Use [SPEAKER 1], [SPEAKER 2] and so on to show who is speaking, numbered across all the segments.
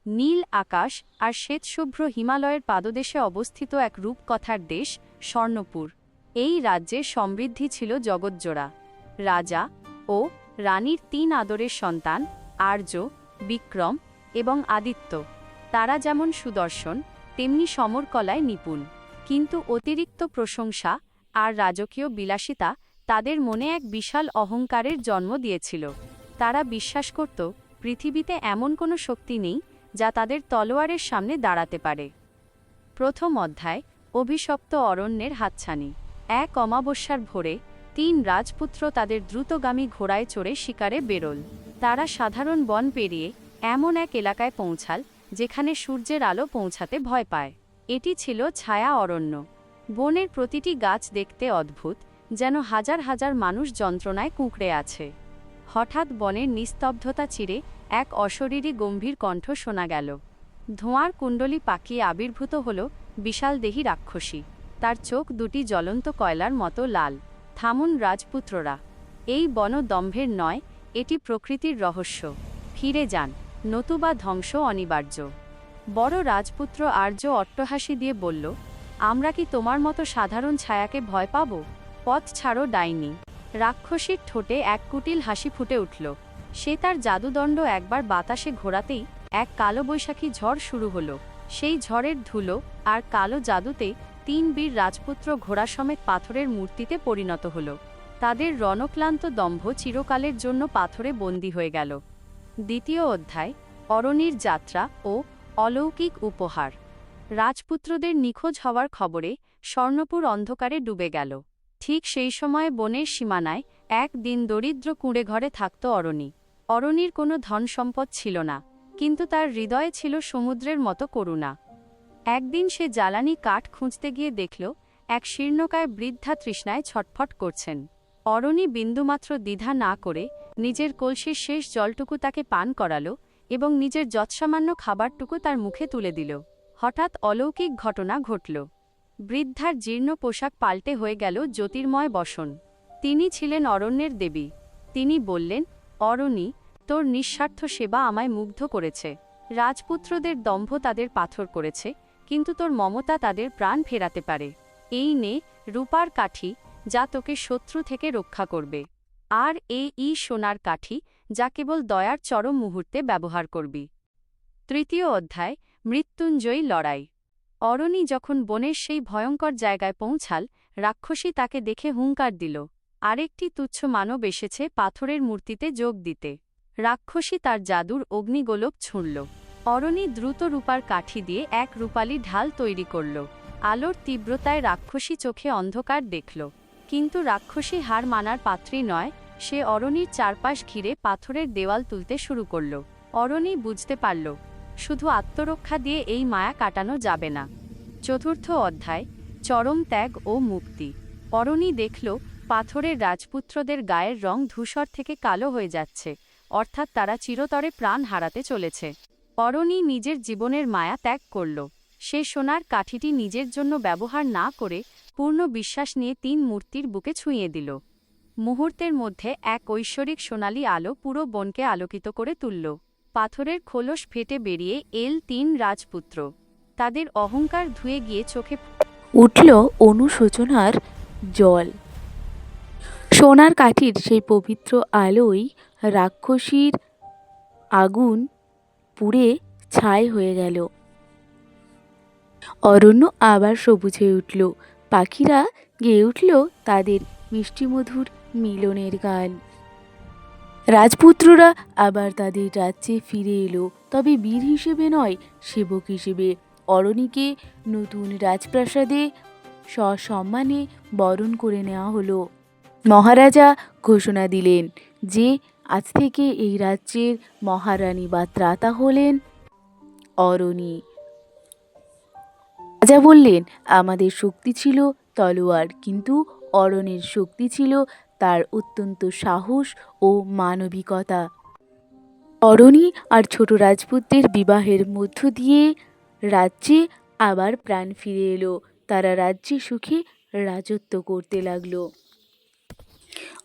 [SPEAKER 1] নীল আকাশ আর শ্বেতশুভ্র হিমালয়ের পাদদেশে অবস্থিত এক রূপকথার দেশ স্বর্ণপুর। এই রাজ্যের সমৃদ্ধি ছিল জগৎজোড়া। রাজা ও রানীর ৩ আদরের সন্তান আর্য, বিক্রম এবং আদিত্য। তারা যেমন সুদর্শন তেমনি সমরকলায় নিপুণ। কিন্তু অতিরিক্ত প্রশংসা আর রাজকীয় বিলাসিতা তাদের মনে এক বিশাল অহংকারের জন্ম দিয়েছিল। তারা বিশ্বাস করত পৃথিবীতে এমন কোনো শক্তি নেই যা তাদের তলোয়ারের সামনে দাঁড়াতে পারে। প্রথম অধ্যায়, অভিশপ্ত অরণ্যের হাতছানি। এক অমাবস্যার ভোরে ৩ রাজপুত্র তাদের দ্রুতগামী ঘোড়ায় চড়ে শিকারে বেরোল। তারা সাধারণ বন পেরিয়ে এমন এক এলাকায় পৌঁছাল যেখানে সূর্যের আলো পৌঁছাতে ভয় পায়। এটি ছিল ছায়া অরণ্য। বনের প্রতিটি গাছ দেখতে অদ্ভুত, যেন হাজার হাজার মানুষ যন্ত্রণায় কুঁকড়ে আছে। হঠাৎ বনের নিস্তব্ধতা চিরে এক অশরীরী গম্ভীর কণ্ঠ শোনা গেল। ধোঁয়ার কুণ্ডলী পাকিয়ে আবির্ভূত হল বিশালদেহী রাক্ষসী। তার চোখ দুটি জ্বলন্ত কয়লার মতো লাল। থামুন রাজপুত্ররা, এই বন দম্ভের নয়, এটি প্রকৃতির রহস্য। ফিরে যান, নতুবা ধ্বংস অনিবার্য। বড় রাজপুত্র আর্য অট্টহাসি দিয়ে বলল, আমরা কি তোমার মতো সাধারণ ছায়াকে ভয় পাব? পথ ছাড়ো ডাইনি। রাক্ষসীর ঠোঁটে এক কুটিল হাসি ফুটে উঠল। সে তার জাদুদণ্ড একবার বাতাসে ঘোরাতেই এক কালো বৈশাখী ঝড় শুরু হলো। সেই ঝড়ের ধুলো আর কালো জাদুতে ৩ বীর রাজপুত্র ঘোড়া সমেত পাথরের মূর্তিতে পরিণত হল। তাদের রণক্লান্ত দম্ভ চিরকালের জন্য পাথরে বন্দী হয়ে গেল। দ্বিতীয় অধ্যায়, অরণির যাত্রা ও অলৌকিক উপহার। রাজপুত্রদের নিখোঁজ হওয়ার খবরে স্বর্ণপুর অন্ধকারে ডুবে গেল। ঠিক সেই সময়ে বনের সীমানায় এক দিন দরিদ্র কুঁড়ে ঘরে থাকত অরণি। অরণির কোনো ধন সম্পদ ছিল না, কিন্তু তার হৃদয়ে ছিল সমুদ্রের মতো করুণা। একদিন সে জ্বালানি কাঠ খুঁজতে গিয়ে দেখল এক শীর্ণকায় বৃদ্ধা তৃষ্ণায় ছটফট করছেন। অরণি বিন্দুমাত্র দ্বিধা না করে নিজের কলসির শেষ জলটুকু তাকে পান করালো এবং নিজের যৎসামান্য খাবারটুকু তার মুখে তুলে দিল। হঠাৎ অলৌকিক ঘটনা ঘটল। বৃদ্ধার জীর্ণ পোশাক পাল্টে হয়ে গেল জ্যোতির্ময় বসন। তিনি ছিলেন অরণ্যের দেবী। তিনি বললেন, অরণি, তোর নিঃস্বার্থ সেবা আমায় মুগ্ধ করেছে। রাজপুত্রদের দম্ভ তাদের পাথর করেছে, কিন্তু তোর মমতা তাদের প্রাণ ফেরাতে পারে। এই নে রূপার কাঠি, যা তোকে শত্রু থেকে রক্ষা করবে। আর এই সোনার কাঠি, যা কেবল দয়ার চরম মুহূর্তে ব্যবহার করবি। তৃতীয় অধ্যায়, মৃত্যুঞ্জয়ী লড়াই। অরণি যখন বনের সেই ভয়ঙ্কর জায়গায় পৌঁছাল, রাক্ষসী তাকে দেখে হুঙ্কার দিল, আরেকটি তুচ্ছ মানব এসেছে পাথরের মূর্তিতে যোগ দিতে। রাক্ষসী তার জাদুর অগ্নিগোলক ছুঁড়ল। অরণি দ্রুত রূপার কাঠি দিয়ে এক রূপালী ঢাল তৈরি করল। আলোর তীব্রতায় রাক্ষসী চোখে অন্ধকার দেখল। কিন্তু রাক্ষসী হার মানার পাত্রী নয়। সে অরণির চারপাশ ঘিরে পাথরের দেওয়াল তুলতে শুরু করল। অরণি বুঝতে পারল, শুধু আত্মরক্ষা দিয়ে এই মায়া কাটানো যাবে না। চতুর্থ অধ্যায়, চরম ত্যাগ ও মুক্তি। অরণি দেখল পাথরের রাজপুত্রদের গায়ের রং ধূসর থেকে কালো হয়ে যাচ্ছে, অর্থাৎ তারা চিরতরে প্রাণ হারাতে চলেছে। অরণি নিজের জীবনের মায়া ত্যাগ করল। সে সোনার কাঠিটি নিজের জন্য ব্যবহার না করে পূর্ণ বিশ্বাস নিয়ে ৩ মূর্তির বুকে ছুঁয়ে দিল। মুহূর্তের মধ্যে এক ঐশ্বরিক সোনালী আলো পুরো বনকে আলোকিত করে তুলল। পাথরের খোলস ফেটে বেরিয়ে এল ৩ রাজপুত্র। তাদের অহংকার ধুয়ে গিয়ে চোখে
[SPEAKER 2] উঠল অনুশোচনার জল। সোনার কাঠির সেই পবিত্র আলোয় রাক্ষসীর আগুন পুড়ে ছাই হয়ে গেল। অরণ্য আবার সবুজ হয়ে উঠল। পাখিরা গেয়ে উঠল তাদের মিষ্টিমধুর মিলনের গান। রাজপুত্ররা আবার তাদের রাজ্যে ফিরে এলো, তবে বীর হিসেবে নয়, সেবক হিসেবে। অরণিকে নতুন রাজপ্রাসাদে সসম্মানে বরণ করে নেওয়া হলো। মহারাজা ঘোষণা দিলেন যে আজ থেকে এই রাজ্যের মহারানী বা ত্রাতা হলেন অরণি। রাজা বললেন, আমাদের শক্তি ছিল তলোয়ার, কিন্তু অরণির শক্তি ছিল তার অত্যন্ত সাহস ও মানবিকতা। অরণি আর ছোট রাজপুতদের বিবাহের মধ্য দিয়ে রাজ্যে আবার প্রাণ ফিরে এলো। তারা রাজ্যে সুখে রাজত্ব করতে লাগলো।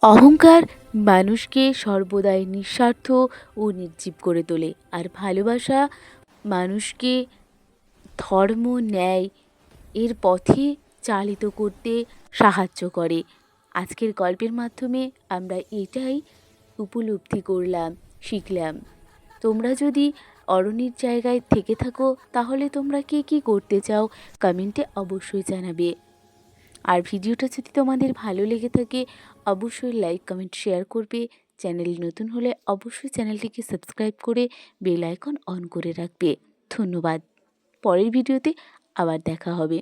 [SPEAKER 2] অহংকার মানুষকে সর্বদাই নিঃস্বার্থ ও নির্জীব করে তোলে, আর ভালোবাসা মানুষকে ধর্ম, ন্যায় এর পথে চালিত করতে সাহায্য করে। আজকের গল্পের মাধ্যমে আমরা এটাই উপলব্ধি করলাম, শিখলাম। তোমরা যদি অরণ্যের জায়গায় থেকে থাকো তাহলে তোমরা কে কী করতে চাও কমেন্টে অবশ্যই জানাবে। আর ভিডিওটা যদি তোমাদের ভালো লেগে থাকে অবশ্যই লাইক, কমেন্ট, শেয়ার করবে। চ্যানেল নতুন হলে অবশ্যই চ্যানেলটিকে সাবস্ক্রাইব করে বেল আইকন অন করে রাখবে। ধন্যবাদ। পরের ভিডিওতে আবার দেখা হবে।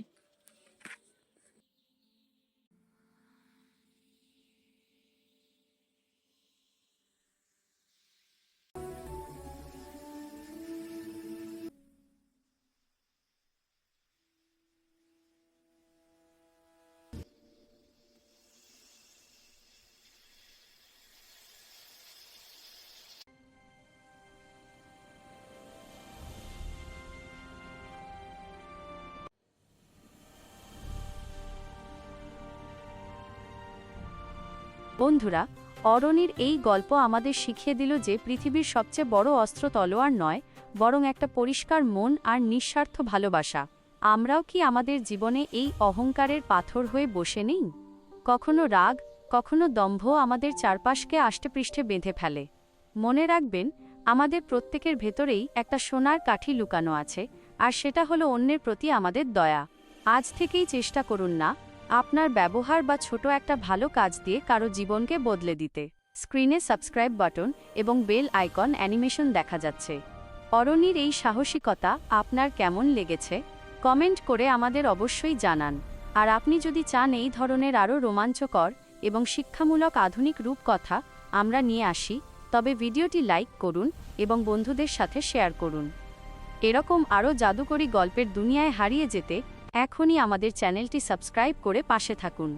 [SPEAKER 1] বন্ধুরা, অরণির এই গল্প আমাদের শিখিয়ে দিল যে পৃথিবীর সবচেয়ে বড় অস্ত্র তলোয়ার নয়, বরং একটা পরিষ্কার মন আর নিঃস্বার্থ ভালোবাসা। আমরাও কি আমাদের জীবনে এই অহংকারের পাথর হয়ে বসে নেই? কখনো রাগ, কখনো দম্ভ আমাদের চারপাশকে আষ্টেপৃষ্ঠে বেঁধে ফেলে। মনে রাখবেন, আমাদের প্রত্যেকের ভেতরেই একটা সোনার কাঠি লুকানো আছে, আর সেটা হলো অন্যের প্রতি আমাদের দয়া। আজ থেকেই চেষ্টা করুন না আপনার ব্যবহার বা ছোট একটা ভালো কাজ দিয়ে কারো জীবনকে বদলে দিতে। স্ক্রিনে সাবস্ক্রাইব বাটন এবং বেল আইকন অ্যানিমেশন দেখা যাচ্ছে। অরণির এই সাহসিকতা আপনার কেমন লেগেছে কমেন্ট করে আমাদের অবশ্যই জানান। আর আপনি যদি চান এই ধরনের আরও রোমাঞ্চকর এবং শিক্ষামূলক আধুনিক রূপকথা আমরা নিয়ে আসি, তবে ভিডিওটি লাইক করুন এবং বন্ধুদের সাথে শেয়ার করুন। এরকম আরও জাদুকরী গল্পের দুনিয়ায় হারিয়ে যেতে এখনই আমাদের চ্যানেলটি সাবস্ক্রাইব করে পাশে থাকুন।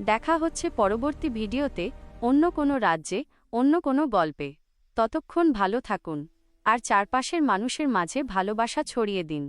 [SPEAKER 1] দেখা হচ্ছে পরবর্তী ভিডিওতে অন্য কোনো রাজ্যে, অন্য কোনো গল্পে। ততক্ষণ ভালো থাকুন আর চারপাশের মানুষের মাঝে ভালোবাসা ছড়িয়ে দিন।